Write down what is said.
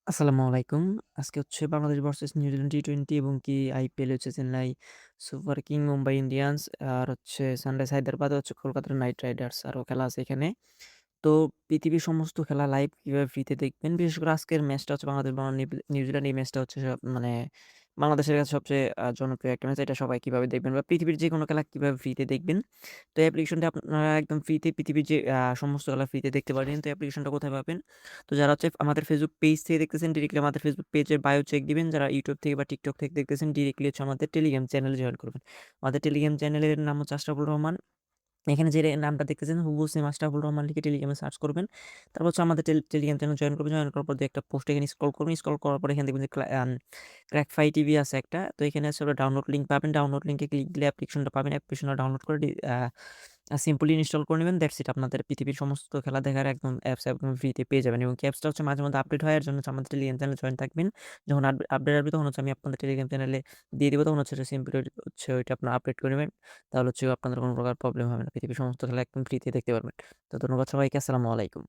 আসসালামু আলাইকুম। আজকে হচ্ছে বাংলাদেশ ভার্সাস নিউজিল্যান্ড টি-20 এবং কি আইপিএল হচ্ছে Chennai super king, Mumbai Indians আর হচ্ছে সানরাইজ হায়দ্রাবাদ হচ্ছে কলকাতা নাইট রাইডার্স আরও খেলা আছে এখানে। তো পৃথিবীর সমস্ত খেলা লাইভ কিভাবে ফ্রিতে দেখবেন? বিশেষ করে আজকের ম্যাচটা হচ্ছে বাংলাদেশ বনাম নিউজিল্যান্ড। এই ম্যাচটা হচ্ছে মানে বাংলাদেশের কাছে সবচেয়ে জনপ্রিয় একটা ম্যাচ। এটা সবাই কিভাবে দেখবেন বা পৃথিবীর যেকোনো খেলা কিভাবে ফ্রিতে দেখবেন? তো এই অ্যাপ্লিকেশনটা আপনারা একদম ফ্রিতে পৃথিবীর যে সমস্ত খেলা ফ্রিতে দেখতে পারবেন। তো অ্যাপ্লিকেশনটা কোথায় পাবেন? তো যারা হচ্ছে আমাদের ফেসবুক পেজ থেকে দেখতেছেন ডিরেক্টলি আমাদের ফেসবুক পেজের বায়ো চেক দিবেন। যারা ইউটিউব থেকে বা টিকটক থেকে দেখতেছেন ডিরেক্টলি হচ্ছে আমাদের টেলিগ্রাম চ্যানেলে জয়েন করবেন। আমাদের টেলিগ্রাম চ্যানেলের নাম হচ্ছে আশরাফুল রহমান। এখানে যে নামটা দেখতেছেন হুবহু সেম আশরাফুল রহমান লিখে টেলিগ্রামে সার্চ করবেন। তারপর হচ্ছে আমাদের টেলিগ্রাম চ্যানেল জয়েন করবেন। জয়েন করার পর একটা পোস্ট এখানে স্ক্রল করবেন। স্ক্রল করার পর এখানে দেখবেন যে ক্র্যাকফাই টিভি আছে একটা। তো এখানে হচ্ছে ডাউনলোড লিঙ্ক পাবেন। ডাউনলোড লিঙ্কে ক্লিক দিলে অ্যাপ্লিকেশনটা পাবেন। অ্যাপ্লিকেশনটা ডাউনলোড করে সিম্পলি ইনস্টল করে নেবেন। That's it. আপনাদের পৃথিবীর সমস্ত খেলা দেখার একদম অ্যাপস একদম ফ্রিতে পেয়ে যাবেন এবং অ্যাপসটা হচ্ছে মাঝে মধ্যে আপডেট হয়। এর জন্য হচ্ছে আমাদের টেলিগ্রাম চ্যানেলে জয়েন থাকবেন। যখন আপডেট আসবে তখন হচ্ছে আমি আপনাদের টেলিগ্রাম চ্যানেলে দিয়ে দিব। তখন হচ্ছে সিম্পলি হচ্ছে ওইটা আপনারা আপডেট করে নেবেন। তাহলে হচ্ছে আপনাদের কোনো প্রকার প্রবলেম হবে না। পৃথিবীর সমস্ত খেলা একদম ফ্রিতে দেখতে পারবেন। তো ধন্যবাদ সবাইকে। আসসালামু আলাইকুম।